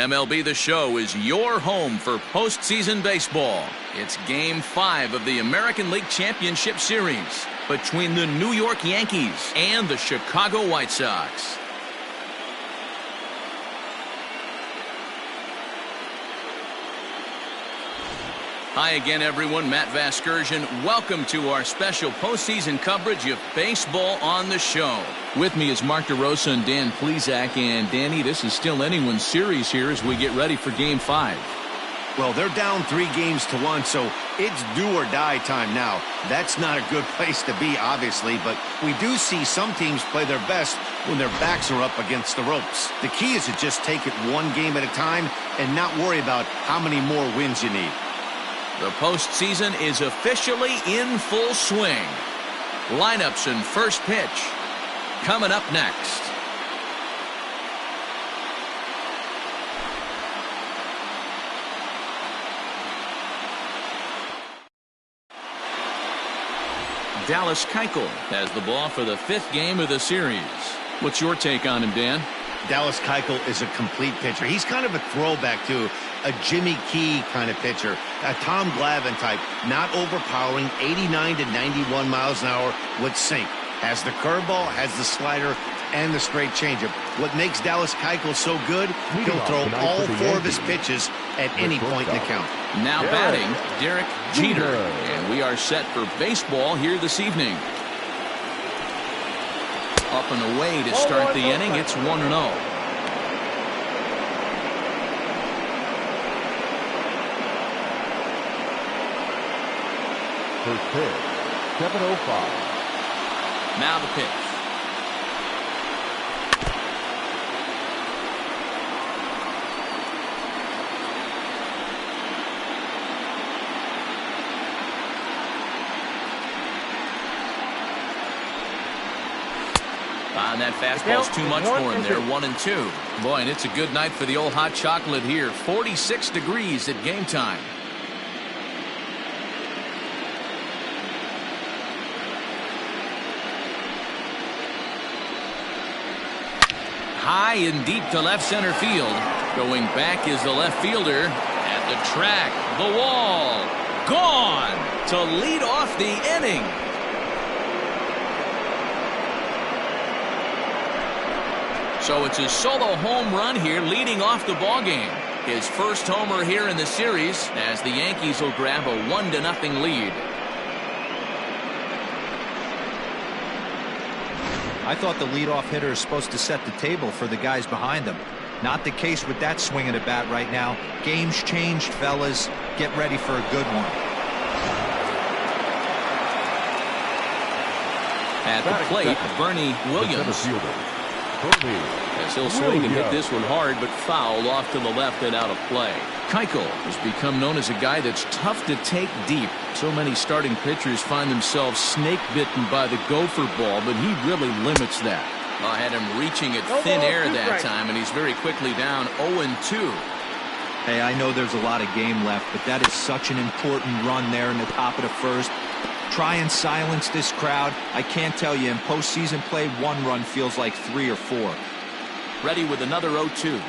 MLB The Show is your home for postseason baseball. It's Game 5 of the American League Championship Series between the New York Yankees and the Chicago White Sox. Hi again, everyone. Matt Vasgersian. Welcome to our special postseason coverage of Baseball on the Show. With me is Mark DeRosa and Dan Plesac. And Danny, this is still anyone's series here as we get ready for Game 5. Well, they're down 3-1, so it's do or die time now. That's not a good place to be, obviously, but we do see some teams play their best when their backs are up against the ropes. The key is to just take it one game at a time and not worry about how many more wins you need. The postseason is officially in full swing. Lineups and first pitch coming up next. Dallas Keuchel has the ball for the 5th game of the series. What's your take on him, Dan? Dallas Keuchel is a complete pitcher. He's kind of a throwback to a Jimmy Key kind of pitcher, a Tom Glavine type, not overpowering, 89 to 91 miles an hour with sink. Has the curveball, has the slider, and the straight changeup. What makes Dallas Keuchel so good, he'll throw all 4 of his pitches at any point in the count. Now batting, Derek Jeter. And we are set for baseball here this evening. Up and away to start the inning. It's 1-0. First pitch, 7:05. Now the pitch. And that fastball's too much for him there. 1-2. Boy, and it's a good night for the old hot chocolate here. 46 degrees at game time. High and deep to left center field. Going back is the left fielder. At the track, the wall, gone to lead off the inning. So it's a solo home run here leading off the ballgame. His first homer here in the series as the Yankees will grab a 1-0 lead. I thought the leadoff hitter is supposed to set the table for the guys behind him. Not the case with that swing of the bat right now. Game's changed, fellas. Get ready for a good one. At the plate, Bernie Williams. As he'll swing and hit this one hard, but fouled off to the left and out of play. Keuchel has become known as a guy that's tough to take deep. So many starting pitchers find themselves snake-bitten by the gopher ball, but he really limits that. I had him reaching at thin air that time, and he's very quickly down 0-2. Hey, I know there's a lot of game left, but that is such an important run there in the top of the first. Try and silence this crowd. I can't tell you, in postseason play, 1 run feels like 3 or 4. Ready with another 0-2.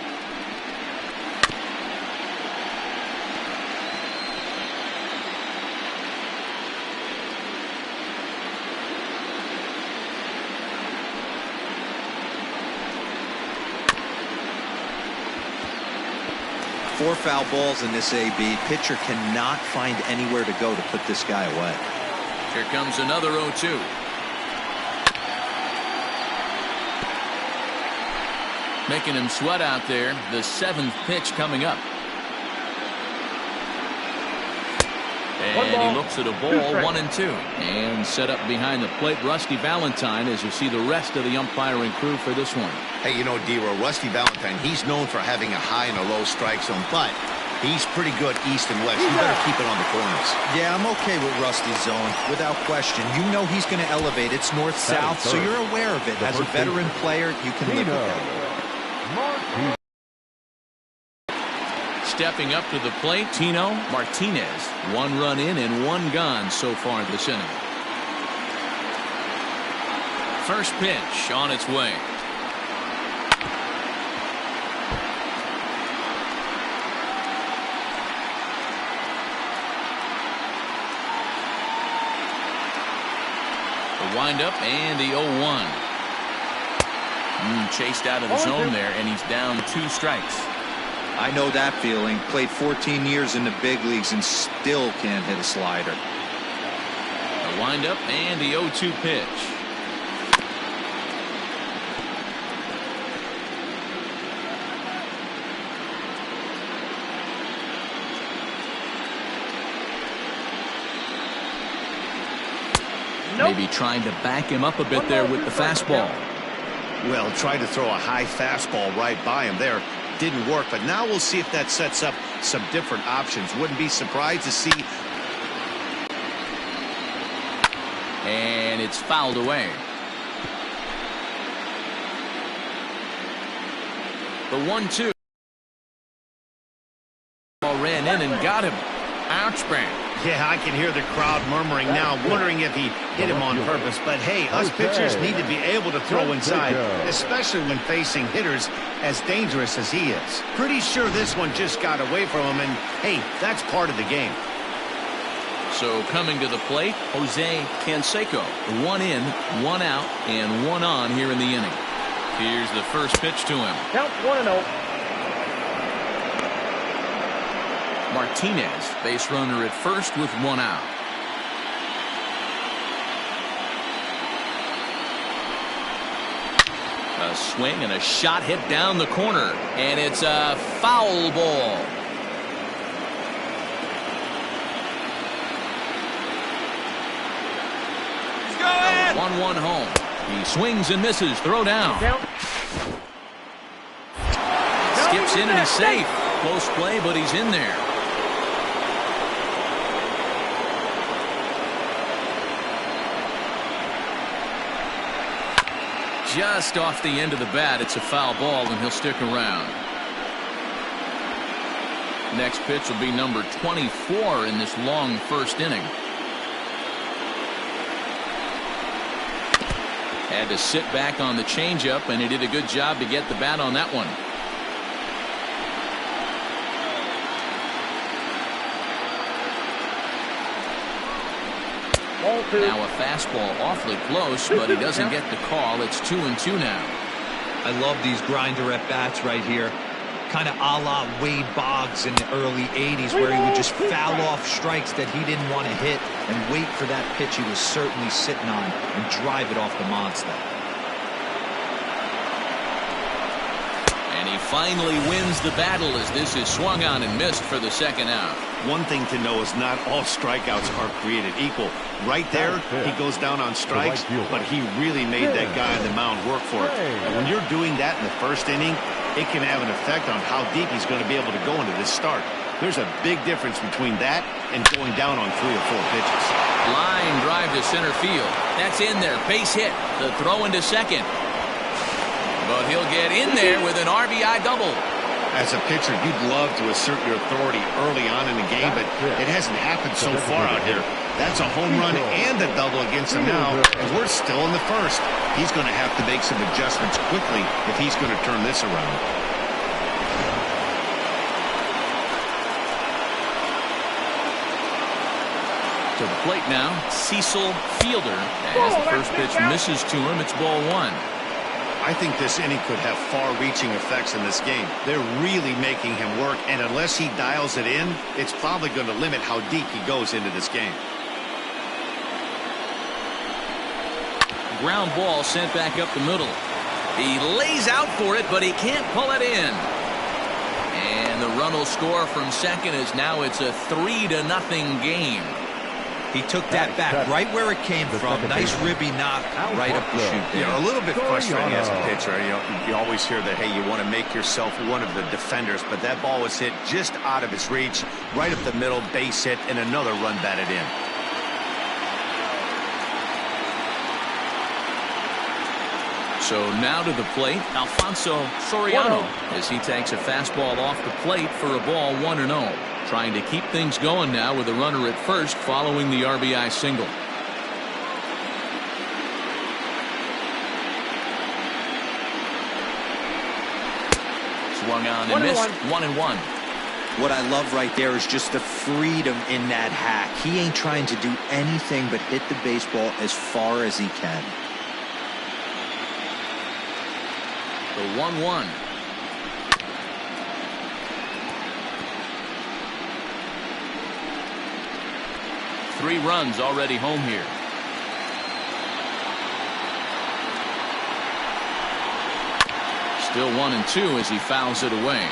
Four foul balls in this AB. Pitcher cannot find anywhere to go to put this guy away. Here comes another 0-2. Making him sweat out there. The 7th pitch coming up. And he looks at a ball, 1-2. And set up behind the plate, Rusty Valentine, as you see the rest of the umpiring crew for this one. Hey, you know, D-Row, Rusty Valentine, he's known for having a high and a low strike zone, but he's pretty good east and west. You better keep it on the corners. Yeah, I'm okay with Rusty's zone, without question. You know he's going to elevate. It's north-south, so you're aware of it. As a veteran player, you can live with that. Stepping up to the plate, Tino Martinez. 1 run in and 1 gone so far this inning. First pitch on its way. The windup and the 0-1. Chased out of the zone there, and he's down 2 strikes. I know that feeling. Played 14 years in the big leagues and still can't hit a slider. The windup and the 0-2 pitch. Maybe trying to back him up a bit there with the fastball. Well, tried to throw a high fastball right by him there. Didn't work, but now we'll see if that sets up some different options. Wouldn't be surprised to see. And it's fouled away. The 1-2. Ball ran in and got him. Ouch, bang. Yeah, I can hear the crowd murmuring now, wondering if he hit him on purpose. But hey, us pitchers need to be able to throw inside, especially when facing hitters as dangerous as he is. Pretty sure this one just got away from him, and hey, that's part of the game. So coming to the plate, Jose Canseco. 1 in, 1 out, and 1 on here in the inning. Here's the first pitch to him. Count 1-0. Martinez, base runner at first with 1 out. A swing and a shot hit down the corner, and it's a foul ball. He's going! 1-1 home. He swings and misses. Throw down. Skips in and he's safe. Close play, but he's in there. Just off the end of the bat, it's a foul ball, and he'll stick around. Next pitch will be number 24 in this long first inning. Had to sit back on the changeup, and he did a good job to get the bat on that one. Now a fastball awfully close, but he doesn't get the call. It's 2-2 now. I love these grinder at bats right here. Kind of a la Wade Boggs in the early 80s, where he would just foul off strikes that he didn't want to hit and wait for that pitch he was certainly sitting on and drive it off the monster. And he finally wins the battle as this is swung on and missed for the second out. One thing to know is not all strikeouts are created equal. Right there, he goes down on strikes, but he really made that guy on the mound work for it. And when you're doing that in the first inning, it can have an effect on how deep he's going to be able to go into this start. There's a big difference between that and going down on 3 or 4 pitches. Line drive to center field. That's in there. Base hit. The throw into second. But he'll get in there with an RBI double. As a pitcher, you'd love to assert your authority early on in the game, but it hasn't happened so far out here. That's a home run and a double against him now, and we're still in the first. He's going to have to make some adjustments quickly if he's going to turn this around. To the plate now, Cecil Fielder. As the first pitch misses to him, it's ball 1. I think this inning could have far-reaching effects in this game. They're really making him work, and unless he dials it in, it's probably going to limit how deep he goes into this game. Ground ball sent back up the middle. He lays out for it, but he can't pull it in. And the run will score from second as now it's a 3-0 game. He took that bat right where it came from. Nice ribby knock right up the chute there. A little bit frustrating as a pitcher. You always hear that, hey, you want to make yourself one of the defenders, but that ball was hit just out of his reach, right up the middle, base hit, and another run batted in. So now to the plate, Alfonso Soriano, as he takes a fastball off the plate for a ball 1-0. Trying to keep things going now with a runner at first following the RBI single. Swung on and missed. 1-1. What I love right there is just the freedom in that hack. He ain't trying to do anything but hit the baseball as far as he can. The 1-1. Three runs already home here. Still 1-2 as he fouls it away.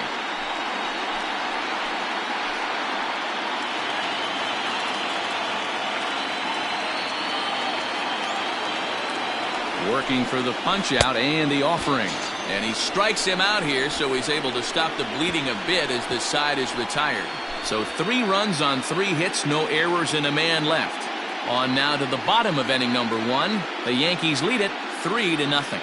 Working for the punch out and the offering. And he strikes him out here, so he's able to stop the bleeding a bit as the side is retired. So 3 runs on 3 hits, no errors, and a man left. On now to the bottom of inning number 1. The Yankees lead it 3-0.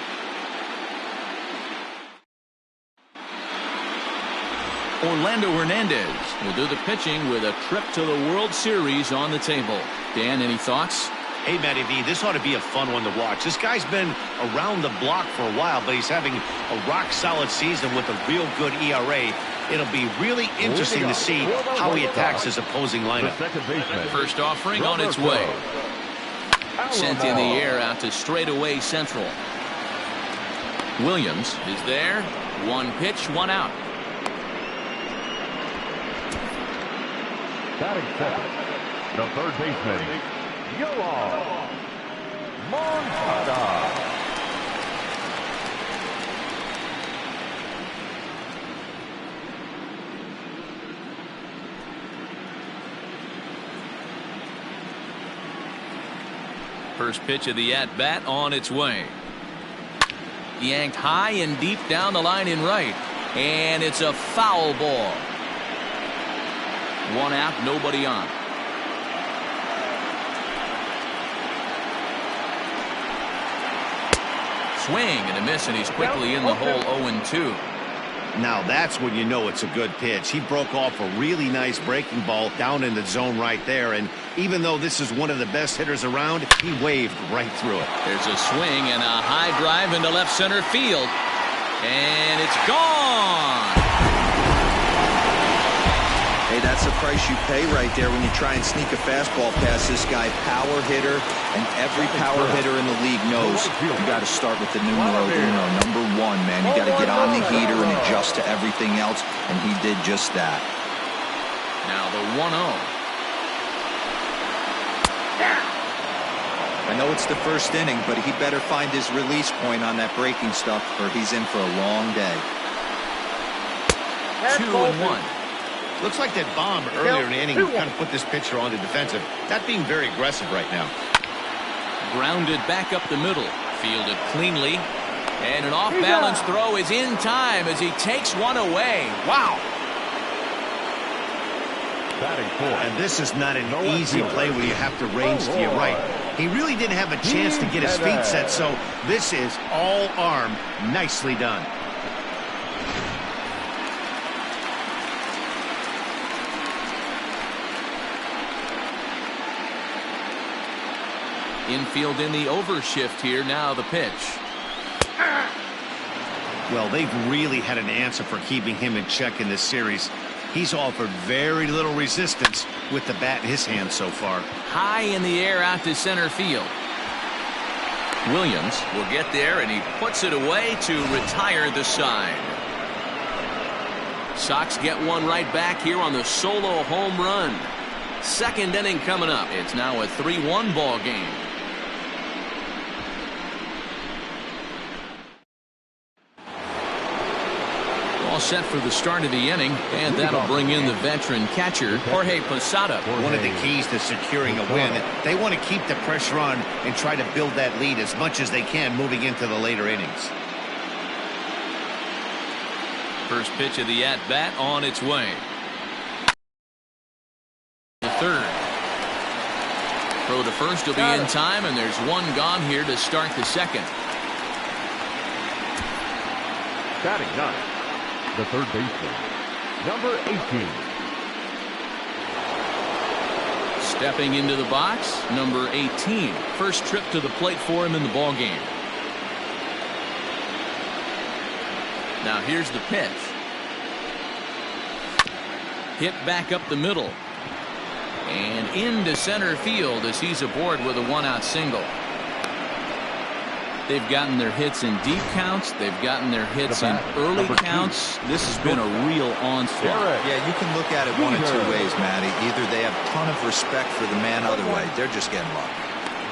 Orlando Hernandez will do the pitching with a trip to the World Series on the table. Dan, any thoughts? Hey, Matty V, this ought to be a fun one to watch. This guy's been around the block for a while, but he's having a rock-solid season with a real good ERA. It'll be really interesting to see how he attacks his opposing lineup. First offering on its way. Sent in the air out to straightaway central. Williams is there. 1 pitch, 1 out. Batting second, the third baseman, York Yankees. First pitch of the at-bat on its way. Yanked high and deep down the line in right. And it's a foul ball. 1 out, nobody on. Swing and a miss, and he's quickly in the hole. 0-2. Now that's when you know it's a good pitch. He broke off a really nice breaking ball down in the zone right there, and even though this is one of the best hitters around, he waved right through it. There's a swing and a high drive into left center field, and it's gone. Hey, that's the price you pay right there when you try and sneak a fastball past this guy. Power hitter, and every power hitter in the league knows you got to start with the numero uno, number 1, man. You got to get on the heater and adjust to everything else, and he did just that. Now the 1-0. I know it's the first inning, but he better find his release point on that breaking stuff, or he's in for a long day. 2-1. Looks like that bomb earlier in the inning kind of put this pitcher on the defensive. Not being very aggressive right now. Grounded back up the middle. Fielded cleanly. And an off-balance throw is in time as he takes one away. Wow. And this is not an easy play when you have to range to your right. He really didn't have a chance to get his feet set, so this is all arm. Nicely done. Infield in the overshift here. Now the pitch. Well, they've really had an answer for keeping him in check in this series. He's offered very little resistance with the bat in his hand so far. High in the air out to center field. Williams will get there, and he puts it away to retire the side. Sox get one right back here on the solo home run. Second inning coming up. It's now a 3-1 ball game. All set for the start of the inning, and that'll bring in the veteran catcher, Jorge Posada. One of the keys to securing a win, they want to keep the pressure on and try to build that lead as much as they can moving into the later innings. First pitch of the at-bat on its way. The third. Throw to first will be in time, and there's one gone here to start the second. Batting ninth, the third baseman, number 18. Stepping into the box, number 18. First trip to the plate for him in the ball game. Now here's the pitch. Hit back up the middle. And into center field as he's aboard with a one-out single. They've gotten their hits in deep counts. They've gotten their hits in early counts. This has been a real onslaught. Yeah, you can look at it one of two ways, Matty. Either they have a ton of respect for the man, other way, they're just getting lucky.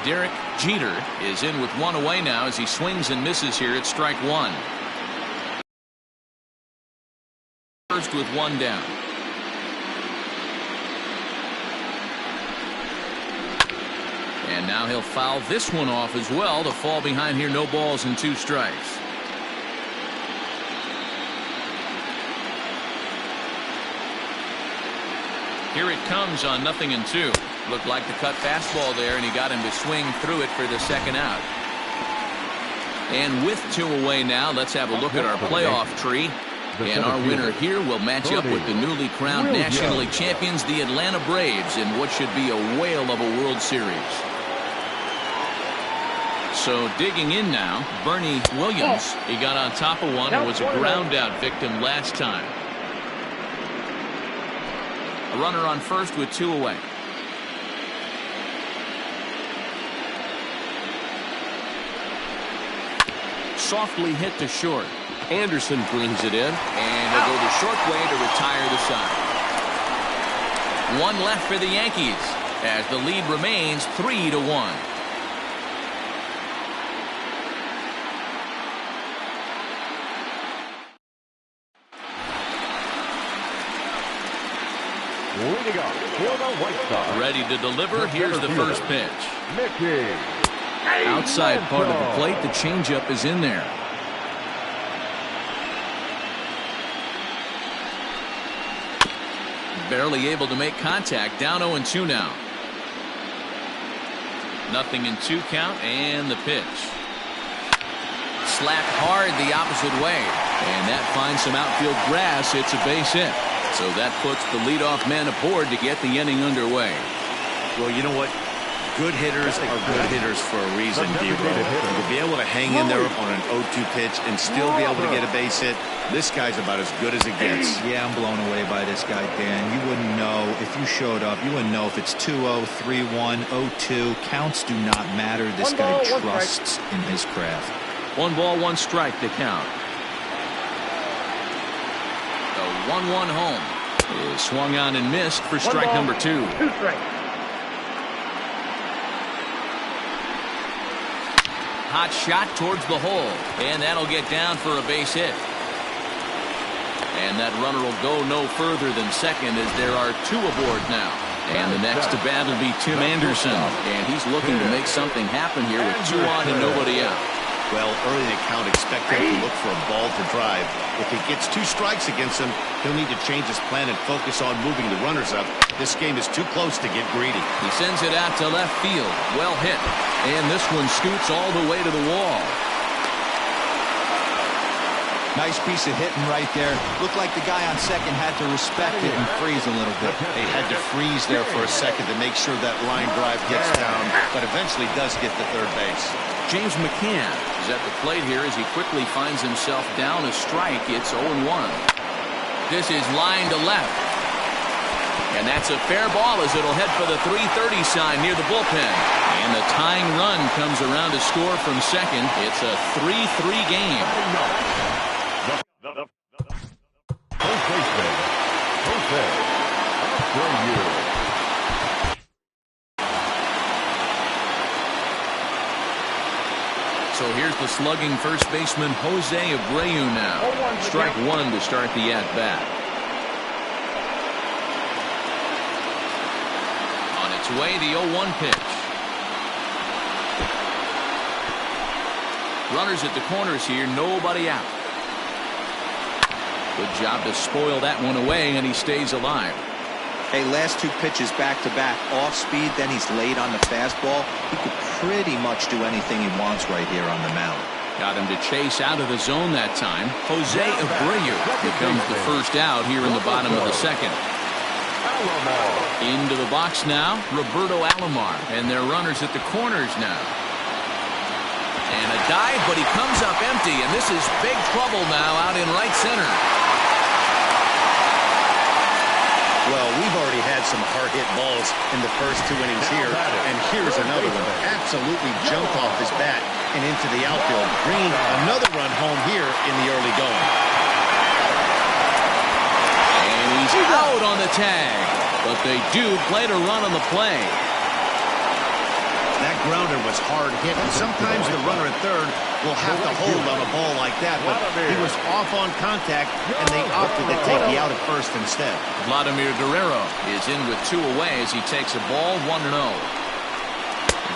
Derek Jeter is in with one away now as he swings and misses here at strike one. First with one down. And now he'll foul this one off as well to fall behind here. No balls and 2 strikes. Here it comes on 0-2. Looked like the cut fastball there, and he got him to swing through it for the second out. And with 2 away now, let's have a look at our playoff tree. And our winner here will match up with the newly crowned National League champions, the Atlanta Braves, in what should be a whale of a World Series. So digging in now, Bernie Williams. He got on top of one and was a ground out victim last time. A runner on first with 2 away. Softly hit to short. Anderson brings it in, and he'll go the short way to retire the side. 1 left for the Yankees as the lead remains 3-1. Leading up for the White Sox. Ready to deliver. Here's the first pitch. Outside part of the plate. The changeup is in there. Barely able to make contact. Down 0-2 now. 0-2 count, and the pitch. Slapped hard the opposite way, and that finds some outfield grass. It's a base hit. So that puts the leadoff man aboard to get the inning underway. Well, you know what? Good hitters are good hitters for a reason, D-Row. To be able to hang in there on an 0-2 pitch and still be able to get a base hit, this guy's about as good as it gets. Yeah, I'm blown away by this guy, Dan. You wouldn't know if you showed up. You wouldn't know if it's 2-0, 3-1, 0-2. Counts do not matter. This guy trusts in his craft. 1 ball, 1 strike to count. The 1-1 home is swung on and missed for strike number 2. 2 strikes. Hot shot towards the hole, and that'll get down for a base hit. And that runner will go no further than second as there are 2 aboard now. And the next to bat will be Tim Anderson, and he's looking to make something happen here with 2 on and nobody out. Well, early in the count, expect him to look for a ball to drive. If he gets 2 strikes against him, he'll need to change his plan and focus on moving the runners up. This game is too close to get greedy. He sends it out to left field. Well hit. And this one scoots all the way to the wall. Nice piece of hitting right there. Looked like the guy on second had to respect it and freeze a little bit. They had to freeze there for a second to make sure that line drive gets down, but eventually does get to third base. James McCann is at the plate here as he quickly finds himself down a strike. It's 0-1. This is line to left. And that's a fair ball as it'll head for the 330 sign near the bullpen. And the tying run comes around to score from second. It's a 3-3 game. First baseman, Jose Abreu. So here's the slugging first baseman Jose Abreu now. Strike 1 to start the at-bat. On its way, the 0-1 pitch. Runners at the corners here, nobody out. Good job to spoil that one away, and he stays alive. Hey, last 2 pitches back-to-back, off speed, then he's late on the fastball. He could pretty much do anything he wants right here on the mound. Got him to chase out of the zone that time. Jose Abreu becomes the first out here in the bottom of the second. Into the box now, Roberto Alomar, and their runners at the corners now. And a dive, but he comes up empty, and this is big trouble now out in right center. Well, we've already had some hard-hit balls in the first 2 innings here, and here's another one. Absolutely jumped off his bat and into the outfield, bringing another run home here in the early going. And he's out on the tag, but they do play to run on the play. That grounder was hard hit, and sometimes the runner at third will have to hold on a ball like that, but he was off on contact, and they opted to take the out at first instead. Vladimir Guerrero is in with 2 away as he takes a ball 1-0.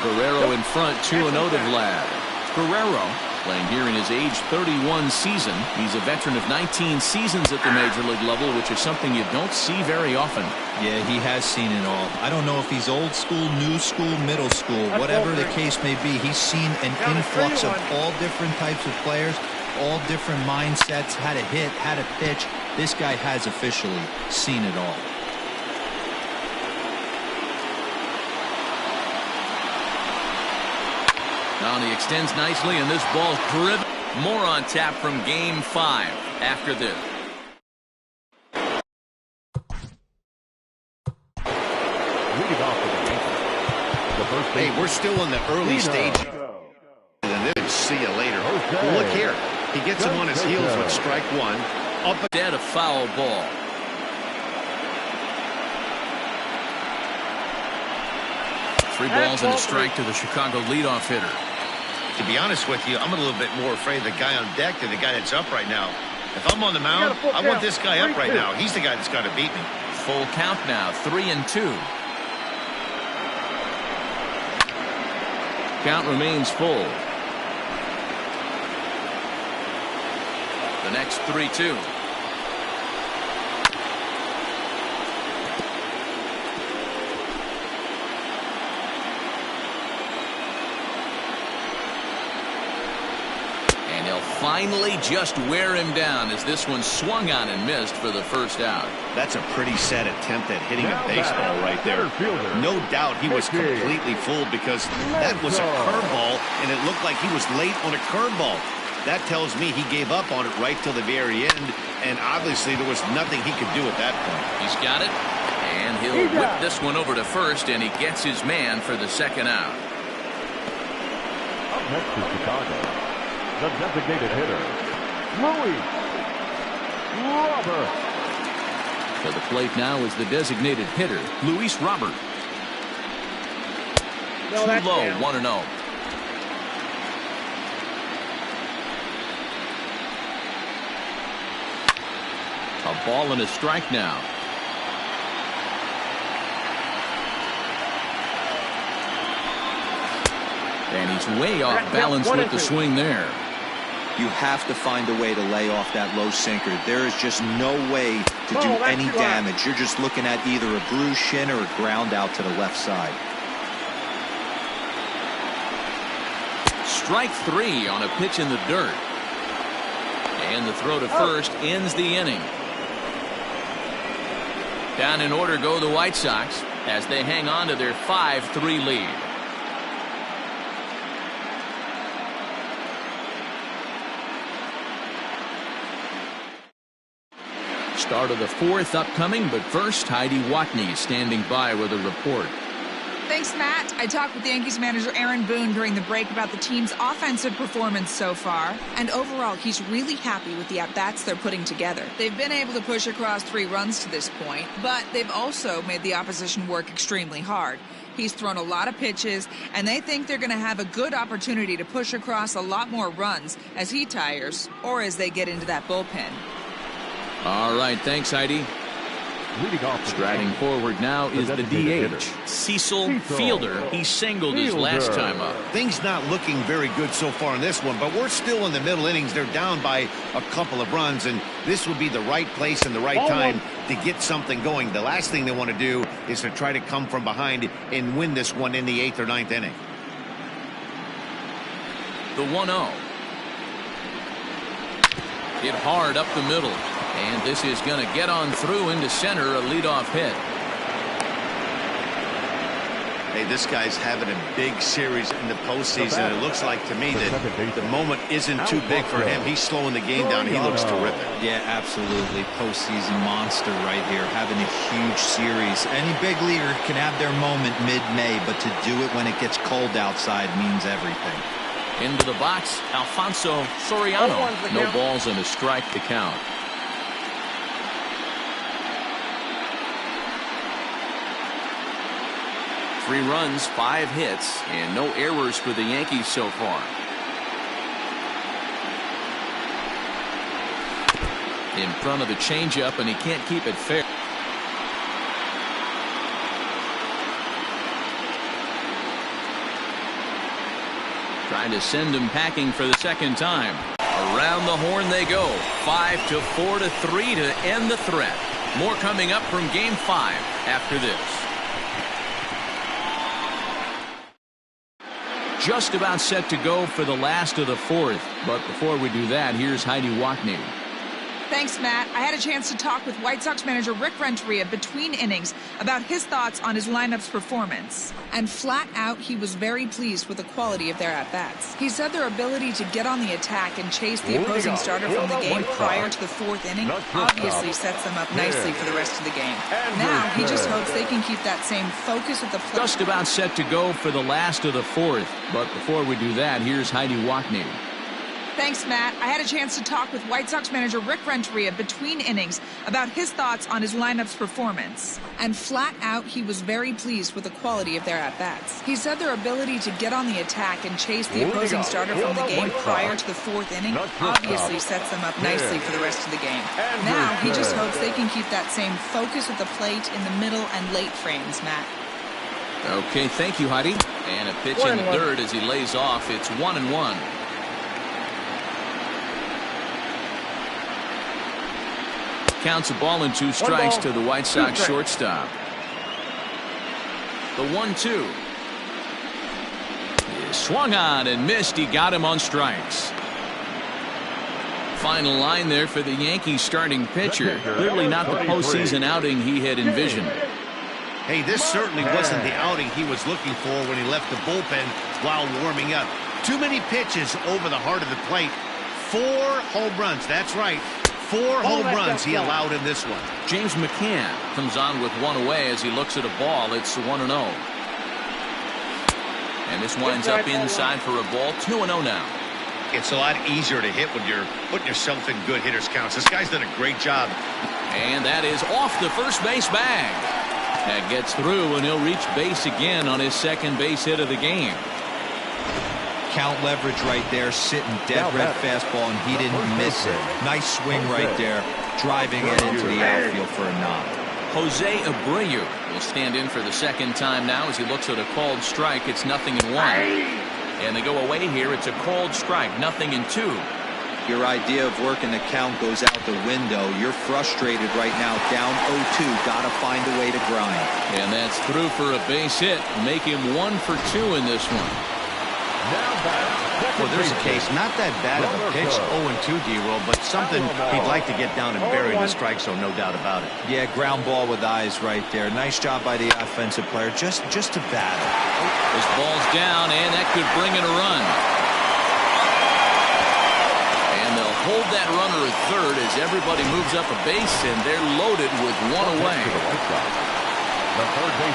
Guerrero in front, 2-0 to Vlad. Guerrero playing here in his age 31 season. He's a veteran of 19 seasons at the major league level, which is something you don't see very often. Yeah, he has seen it all. I don't know if he's old school, new school, middle school, whatever the case may be. He's seen an influx of all different types of players, all different mindsets, how to hit, how to pitch. This guy has officially seen it all. Now he extends nicely, and this ball's driven. More on tap from Game 5 after this. Hey, we're still in the early stage. And then see you later. Look here. He gets him on his heels with strike 1. Up Dead a foul ball. Three balls and a strike to the Chicago leadoff hitter. To be honest with you, I'm a little bit more afraid of the guy on deck than the guy that's up right now. If I'm on the mound, I want this guy up right now. He's the guy that's got to beat me. Full count now, 3-2. Count remains full. The next 3-2. And he'll finally just wear him down as this one swung on and missed for the first out. That's a pretty sad attempt at hitting a baseball right there. No doubt he was completely fooled because that was a curveball, and it looked like he was late on a curveball. That tells me he gave up on it right till the very end, and obviously there was nothing he could do at that point. He's got it, and he'll whip this one over to first, and he gets his man for the second out. Up next is Chicago, the designated hitter, Louis Robert. To the plate now is the designated hitter, Luis Robert. Too low, 1-0. A ball and a strike now. And he's way off balance with the swing there. You have to find a way to lay off that low sinker. There is just no way to do any damage. You're just looking at either a bruised shin or a ground out to the left side. Strike 3 on a pitch in the dirt. And the throw to first ends the inning. Down in order go the White Sox as they hang on to their 5-3 lead. Start of the 4th upcoming, but first Heidi Watney standing by with a report. Thanks, Matt. I talked with Yankees manager Aaron Boone during the break about the team's offensive performance so far, and overall he's really happy with the at-bats they're putting together. They've been able to push across 3 runs to this point, but they've also made the opposition work extremely hard. He's thrown a lot of pitches, and they think they're going to have a good opportunity to push across a lot more runs as he tires or as they get into that bullpen. All right, thanks, Heidi. Striding forward now is the DH, Cecil Fielder. He singled his last time up. Things not looking very good so far in this one, but we're still in the middle innings. They're down by a couple of runs, and this would be the right place and the right time to get something going. The last thing they want to do is to try to come from behind and win this one in the 8th or 9th inning. The 1-0. Hit hard up the middle. And this is going to get on through into center, a leadoff hit. Hey, this guy's having a big series in the postseason. It looks like to me that the moment isn't too big for him. He's slowing the game down. He looks terrific. Yeah, absolutely. Postseason monster right here, having a huge series. Any big leaguer can have their moment mid-May, but to do it when it gets cold outside means everything. Into the box, Alfonso Soriano. No balls and a strike to count. Three runs, 5 hits, and no errors for the Yankees so far. In front of the changeup, and he can't keep it fair. Trying to send him packing for the second time. Around the horn they go. 5-4 to 3 to end the threat. More coming up from Game 5 after this. Just about set to go for the last of the fourth. But before we do that, here's Heidi Wackney. Thanks, Matt. I had a chance to talk with White Sox manager Rick Renteria between innings about his thoughts on his lineup's performance. And flat out, he was very pleased with the quality of their at-bats. He said their ability to get on the attack and chase the opposing starter from the game prior to the fourth inning obviously sets them up nicely for the rest of the game. Now, he just hopes they can keep that same focus at the plate. Just about set to go for the last of the fourth. But before we do that, here's Heidi Wackney. Thanks, Matt. I had a chance to talk with White Sox manager Rick Renteria between innings about his thoughts on his lineup's performance. And flat out, he was very pleased with the quality of their at-bats. He said their ability to get on the attack and chase the opposing starter from the game prior to the fourth inning obviously sets them up nicely for the rest of the game. Now, he just hopes they can keep that same focus at the plate in the middle and late frames, Matt. Okay, thank you, Heidi. And a pitch in the third as he lays off. It's 1-1. Counts a ball and 2 strikes to the White Sox shortstop. The 1-2. He swung on and missed. He got him on strikes. Final line there for the Yankees starting pitcher. Clearly not the postseason outing he had envisioned. Hey, this certainly wasn't the outing he was looking for when he left the bullpen while warming up. Too many pitches over the heart of the plate. 4 home runs. That's right. 4 home runs he allowed in this one. James McCann comes on with 1 away as he looks at a ball. It's 1-0. And this winds up inside for a ball. 2-0 now. It's a lot easier to hit when you're putting yourself in good hitters counts. This guy's done a great job. And that is off the first base bag. That gets through, and he'll reach base again on his second base hit of the game. Count leverage right there, sitting dead red fastball, and he didn't miss it. Nice swing right there, driving it into the outfield for a knock. Jose Abreu will stand in for the second time now as he looks at a called strike. It's 0-1. And they go away here. It's a called strike, 0-2. Your idea of working the count goes out the window. You're frustrated right now, down 0-2. Got to find a way to grind. And that's through for a base hit. Make him 1 for 2 in this one. Well, there's a case, not that bad of a pitch, 0-2, D-roll, but something he'd like to get down and bury in the strike zone, no doubt about it. Yeah, ground ball with eyes right there. Nice job by the offensive player, just to battle. This ball's down, and that could bring in a run. And they'll hold that runner at third as everybody moves up a base, and they're loaded with 1 away.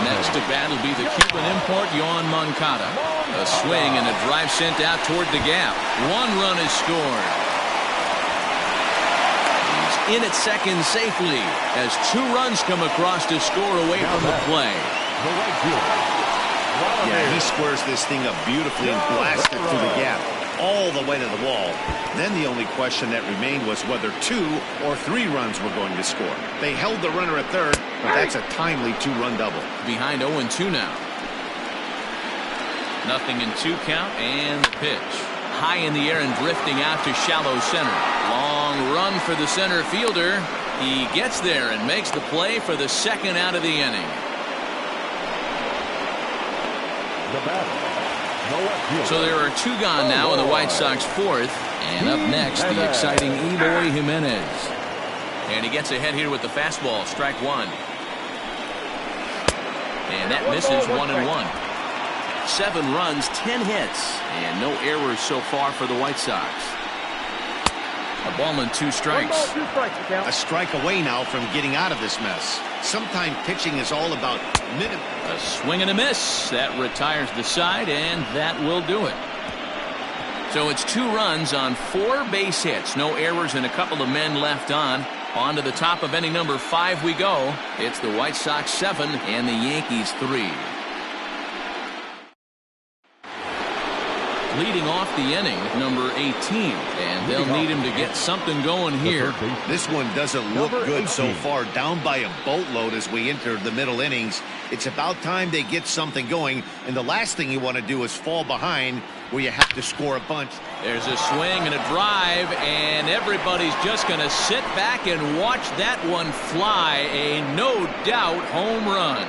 Next to bat will be the Cuban import, Yohan Moncada. A swing and a drive sent out toward the gap. 1 run is scored. He's in at second safely as 2 runs come across to score away from the play. Yeah, he squares this thing up beautifully and blasts it through the gap all the way to the wall. Then the only question that remained was whether 2 or 3 runs were going to score. They held the runner at third, but that's a timely 2-run double. Behind 0-2 now. 0-2 count, and the pitch. High in the air and drifting out to shallow center. Long run for the center fielder. He gets there and makes the play for the second out of the inning. So there are 2 gone now in the White Sox fourth. And up next, the exciting Eloy Jimenez. And he gets ahead here with the fastball, strike 1. And that misses 1-1. 7 runs, 10 hits, and no errors so far for the White Sox. A ball and 2 strikes. A strike away now from getting out of this mess. Sometimes pitching is all about minute. A swing and a miss. That retires the side, and that will do it. So it's 2 runs on 4 base hits. No errors and a couple of men left on. On to the top of inning number 5 we go. It's the White Sox 7 and the Yankees 3. Leading off the inning, number 18, and they'll need him to get something going here. This one doesn't look good so far, down by a boatload as we enter the middle innings. It's about time they get something going, and the last thing you want to do is fall behind where you have to score a bunch. There's a swing and a drive, and everybody's just going to sit back and watch that one fly. A no-doubt home run.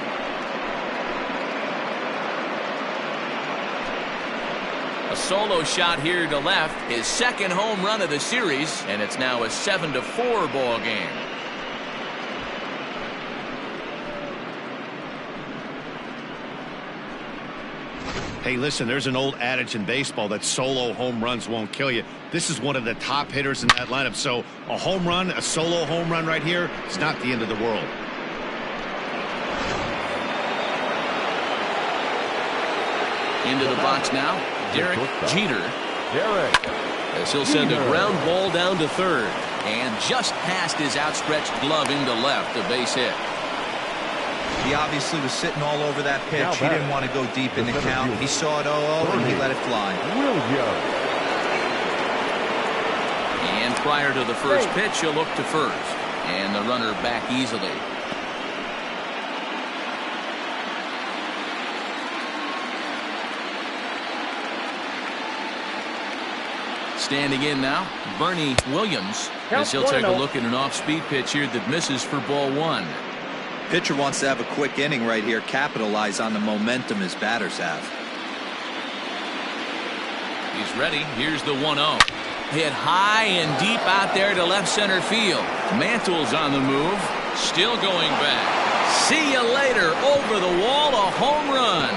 A solo shot here to left, his second home run of the series, and it's now a 7-4 ball game. Hey, listen, there's an old adage in baseball that solo home runs won't kill you. This is one of the top hitters in that lineup, so a home run, a solo home run right here, it's not the end of the world. Into the box now, Derek Jeter. As he'll send a ground ball down to third, and just past his outstretched glove into left, a base hit. He obviously was sitting all over that pitch. He didn't want to go deep in the count. He saw it 0-0 and he let it fly. And prior to the first pitch, he'll look to first, and the runner back easily. Standing in now, Bernie Williams, as he'll take a look at an off-speed pitch here that misses for ball 1. Pitcher wants to have a quick inning right here, capitalize on the momentum his batters have. He's ready. Here's the 1-0. Hit high and deep out there to left center field. Mantle's on the move, still going back. See you later. Over the wall, a home run.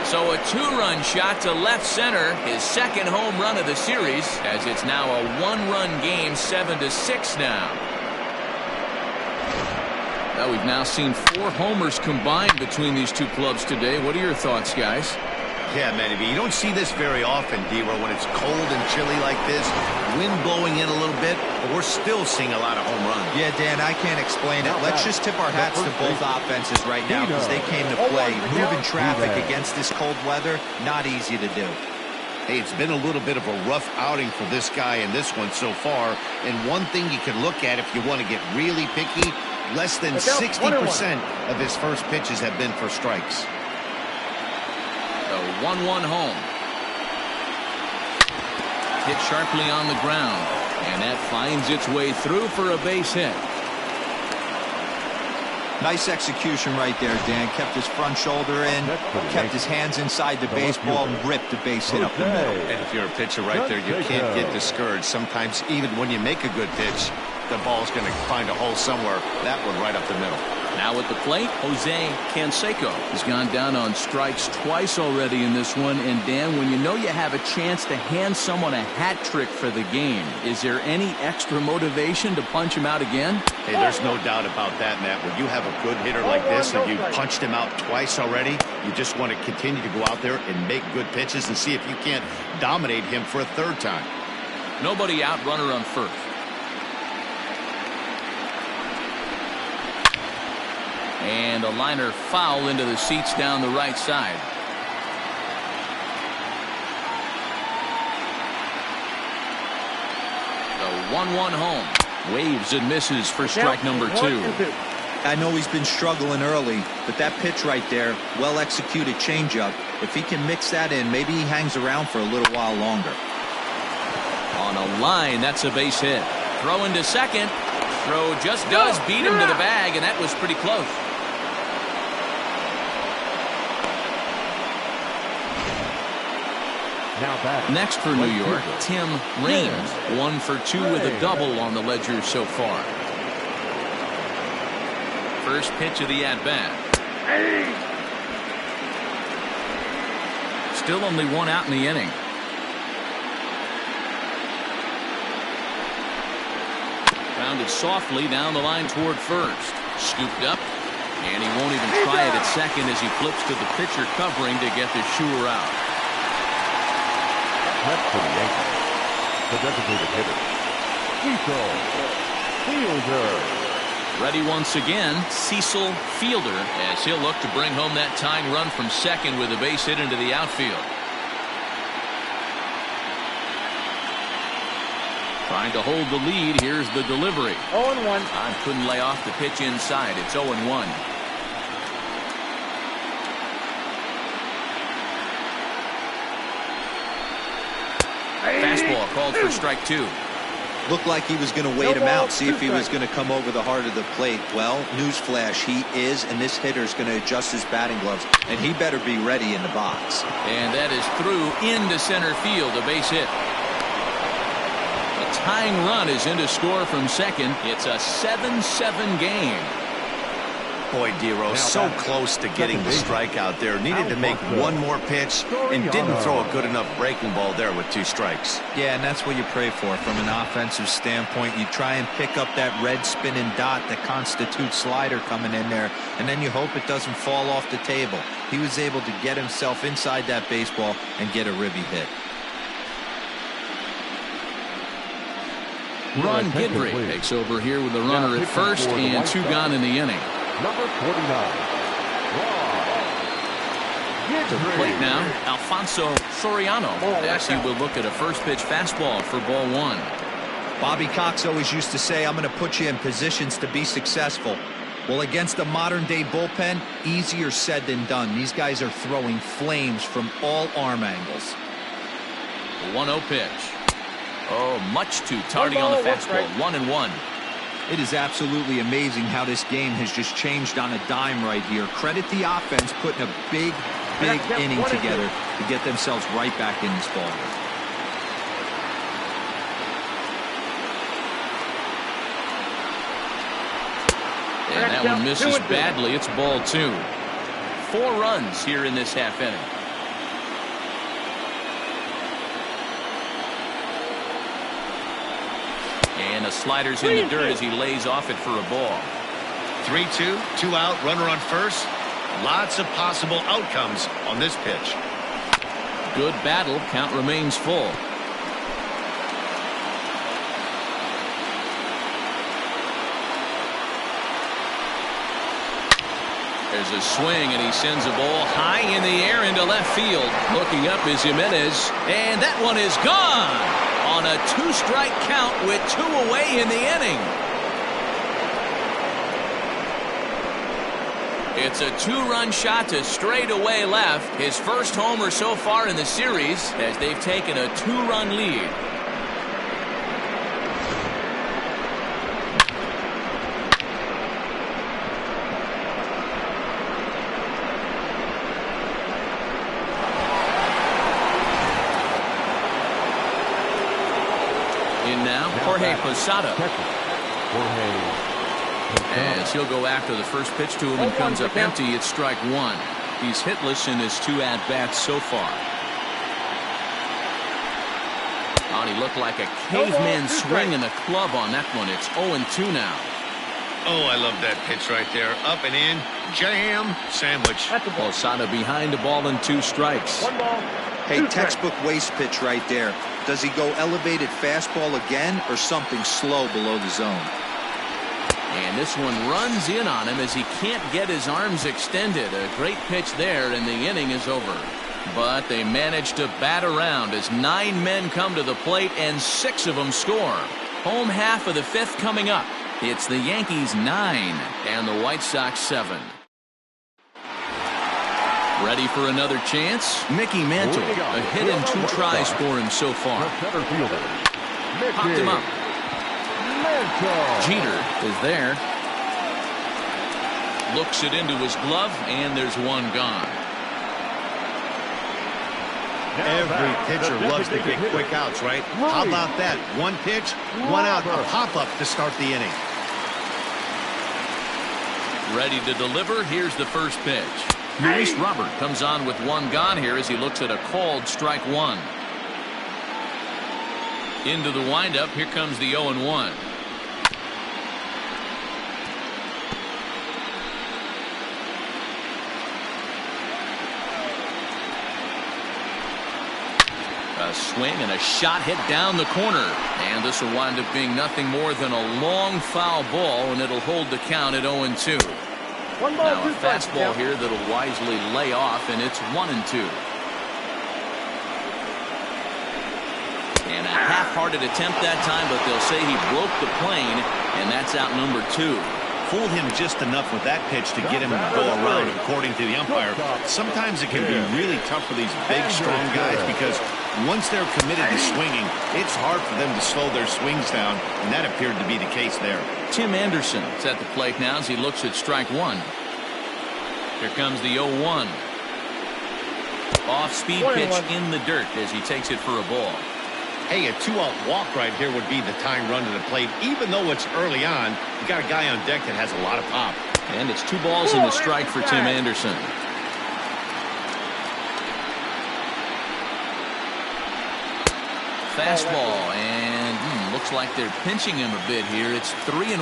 So a 2-run shot to left center, his second home run of the series, as it's now a 1-run game, 7-6 now. Well, we've now seen 4 homers combined between these two clubs today. What are your thoughts, guys? Yeah, Mlb, you don't see this very often, D-Row, when it's cold and chilly like this. Wind blowing in a little bit, but we're still seeing a lot of home runs. Yeah, Dan, I can't explain it. Let's just tip our hats to both offenses right now because they came to play. Moving traffic against this cold weather, not easy to do. Hey, it's been a little bit of a rough outing for this guy in this one so far. And one thing you can look at if you want to get really picky, less than 60% of his first pitches have been for strikes. The 1-1 home. Hit sharply on the ground, and that finds its way through for a base hit. Nice execution right there, Dan. Kept his front shoulder in, kept his hands inside the baseball, and ripped the base hit up the middle. And if you're a pitcher right there, you can't get discouraged. Sometimes even when you make a good pitch, the ball's going to find a hole somewhere. That one right up the middle. Now at the plate, Jose Canseco has gone down on strikes twice already in this one. And Dan, when you know you have a chance to hand someone a hat trick for the game, is there any extra motivation to punch him out again? Hey, there's no doubt about that, Matt. When you have a good hitter like this and you punched him out twice already, you just want to continue to go out there and make good pitches and see if you can't dominate him for a third time. Nobody out, runner on first. And a liner foul into the seats down the right side. The 1-1 home. Waves and misses for strike number 2. I know he's been struggling early, but that pitch right there, well executed changeup. If he can mix that in, maybe he hangs around for a little while longer. On a line, that's a base hit. Throw into second. Throw just does beat him to the bag, and that was pretty close. Next for New York, Tim Raines, 1 for 2 with a double on the ledger so far. First pitch of the at-bat. Still only one out in the inning. Grounded softly down the line toward first. Scooped up. And he won't even try it at second as he flips to the pitcher covering to get the shooter out. That's for the Yankees. The designated hitter, Cecil Fielder. Ready once again, Cecil Fielder, as he'll look to bring home that tying run from second with a base hit into the outfield. Trying to hold the lead. Here's the delivery. 0-1. Todd couldn't lay off the pitch inside. It's 0-1. Fastball called for strike 2. Looked like he was going to wait him out, see if he was going to come over the heart of the plate. Well, newsflash, he is, and this hitter's going to adjust his batting gloves, and he better be ready in the box. And that is through into center field, a base hit. A tying run is in to score from second. It's a 7-7 game. Boy, Dero, so close to getting the strikeout there. Needed to make one more pitch and didn't throw a good enough breaking ball there with 2 strikes. Yeah, and that's what you pray for from an offensive standpoint. You try and pick up that red spinning dot that constitutes slider coming in there, and then you hope it doesn't fall off the table. He was able to get himself inside that baseball and get a ribby hit. Ron Guidry takes over here with the runner at first and 2 gone in the inning. Number 49. To the plate now, Alfonso Soriano, as he will look at a first pitch fastball for ball 1. Bobby Cox always used to say, I'm going to put you in positions to be successful. Well, against a modern-day bullpen, easier said than done. These guys are throwing flames from all arm angles. The 1-0 pitch. Oh, much too tardy on the fastball. 1-1. It is absolutely amazing how this game has just changed on a dime right here. Credit the offense putting a big inning together to get themselves right back in this ball. And that one misses badly. It's ball 2. 4 runs here in this half inning. And the slider's in the dirt as he lays off it for a ball. 3-2, 2 out, runner on first. Lots of possible outcomes on this pitch. Good battle. Count remains full. There's a swing, and he sends a ball high in the air into left field. Looking up is Jimenez, and that one is gone on a 2-strike count with 2 away in the inning. It's a 2-run shot to straightaway left. His first homer so far in the series as they've taken a 2-run lead. In now, Jorge Posada. As he'll go after the first pitch to him and comes up empty, it's strike 1. He's hitless in his 2 at-bats so far. Oh, he looked like a caveman swinging the club on that one. It's 0-2 now. Oh, I love that pitch right there. Up and in, jam, sandwich. Posada behind the ball and 2 strikes. 1 ball. Hey, textbook waste pitch right there. Does he go elevated fastball again or something slow below the zone? And this one runs in on him as he can't get his arms extended. A great pitch there, and the inning is over. But they manage to bat around as 9 men come to the plate and 6 of them score. Home half of the 5th coming up. It's the Yankees 9 and the White Sox 7. Ready for another chance? Mickey Mantle, a hit and 2 tries for him so far. Popped him up. Jeter is there. Looks it into his glove, and there's 1 gone. Every pitcher loves to get quick outs, right? How about that? 1 pitch, 1 out, a pop-up to start the inning. Ready to deliver. Here's the first pitch. Luis Robert comes on with one gone here as he looks at a called strike one. Into the windup. Here comes the 0-1. A swing and a shot hit down the corner. And this will wind up being nothing more than a long foul ball, and it'll hold the count at 0-2. Now a fastball here that'll wisely lay off, and it's 1-2. And a half-hearted attempt that time, but they'll say he broke the plane, and that's out number 2. Fooled him just enough with that pitch to get him to go around, according to the umpire. Sometimes it can be really tough for these big, strong guys because once they're committed to swinging, it's hard for them to slow their swings down, and that appeared to be the case there. Tim Anderson is at the plate now as he looks at strike one. Here comes the 0-1. Off-speed pitch in the dirt as he takes it for a ball. Hey, a 2-out walk right here would be the tying run to the plate. Even though it's early on, you got a guy on deck that has a lot of pop. And it's 2 balls and a strike for Tim Anderson. Fastball, and looks like they're pinching him a bit here. It's 3-1.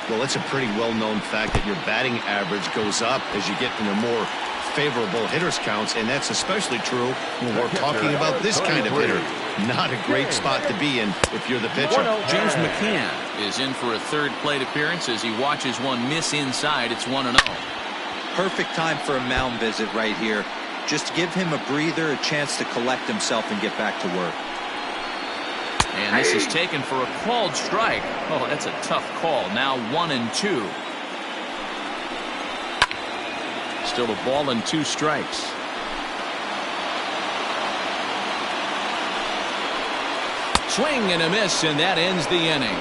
Well, it's a pretty well-known fact that your batting average goes up as you get into more favorable hitters counts, and that's especially true when we're talking about this kind of hitter. Not a great spot to be in if you're the pitcher. James McCann is in for a third plate appearance as he watches one miss inside. It's 1-0. Perfect time for a mound visit right here. Just give him a breather, a chance to collect himself and get back to work. And this is taken for a called strike. Oh, that's a tough call. Now 1-2. Still a ball and 2 strikes. Swing and a miss, and that ends the inning.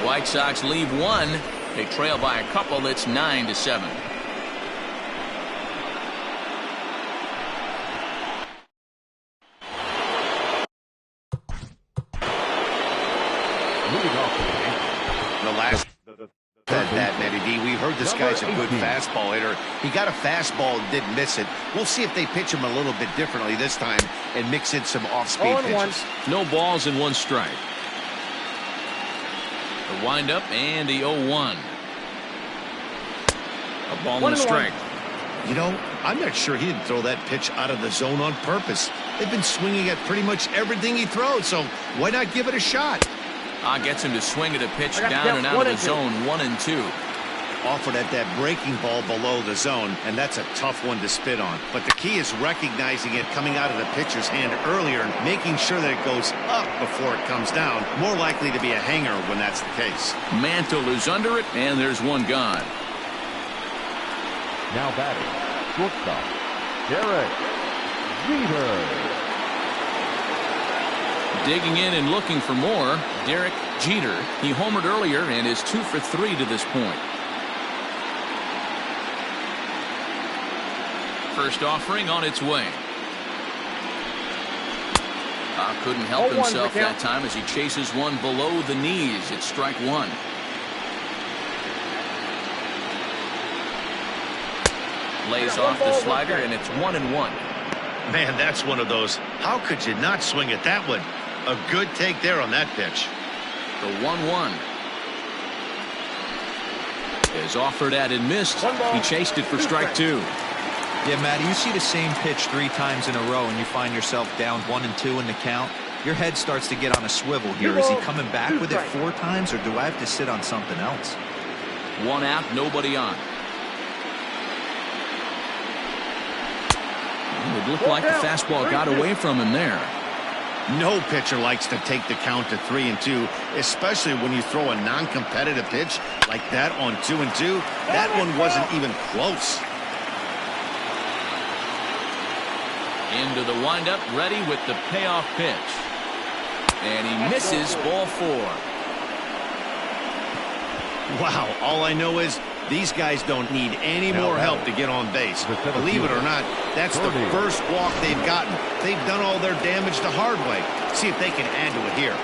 White Sox leave 1. They trail by a couple. It's 9-7. We heard this guy's a good fastball hitter. He got a fastball and didn't miss it. We'll see if they pitch him a little bit differently this time and mix in some off-speed pitches. No balls and 1 strike. The windup and the 0-1. A ball and a strike. You know, I'm not sure he didn't throw that pitch out of the zone on purpose. They've been swinging at pretty much everything he throws, so why not give it a shot? Gets him to swing at a pitch down and out of the zone. 1-2. Offered at that breaking ball below the zone, and that's a tough one to spit on. But the key is recognizing it coming out of the pitcher's hand earlier and making sure that it goes up before it comes down. More likely to be a hanger when that's the case. Mantle is under it, and there's one gone. Now batting, shortstop, Derek Jeter. Digging in and looking for more, Derek Jeter. He homered earlier and is 2 for 3 to this point. First offering on its way. Couldn't help himself that time as he chases one below the knees. It's strike 1. Lays off the slider, and it's 1-1. Man, that's one of those. How could you not swing at that one? A good take there on that pitch. The 1-1 is offered at and missed. He chased it for strike 2. Yeah, Matty, you see the same pitch 3 times in a row and you find yourself down 1-2 in the count. Your head starts to get on a swivel here. Is he coming back with it 4 times, or do I have to sit on something else? 1 out, nobody on. It looked like the fastball got away from him there. No pitcher likes to take the count to 3-2, especially when you throw a non-competitive pitch like that on 2-2. That one wasn't even close. Into the windup, ready with the payoff pitch. And he misses, ball 4. Wow, all I know is these guys don't need any more help to get on base. Believe it or not, that's the first walk they've gotten. They've done all their damage the hard way. See if they can add to it here.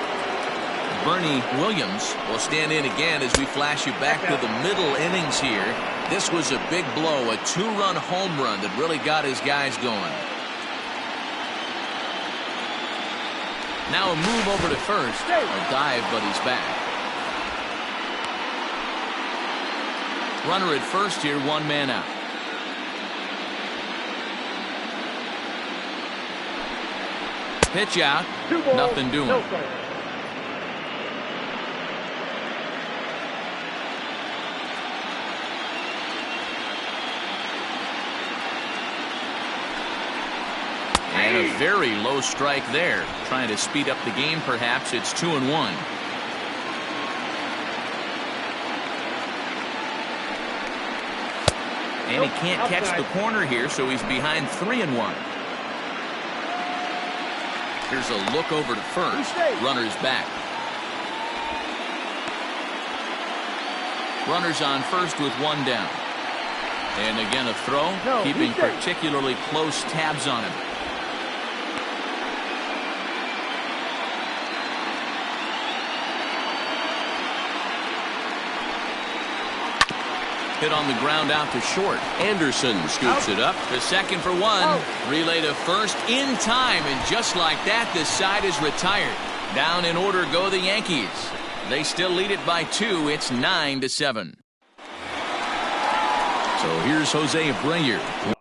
Bernie Williams will stand in again as we flash you back to the middle innings here. This was a big blow, a 2-run home run that really got his guys going. Now a move over to first. A dive, but he's back. Runner at first here, 1 man out. Pitch out. Nothing doing. And a very low strike there. Trying to speed up the game, perhaps. It's 2-1. And he can't catch the corner here, so he's behind 3-1. Here's a look over to first. Runner's back. Runners on first with 1 down. And again a throw, keeping particularly close tabs on him. Hit on the ground out to short. Anderson scoops it up to second for 1. Relay to first in time, and just like that, the side is retired. Down in order go the Yankees. They still lead it by 2. It's 9-7. So here's Jose Abreu.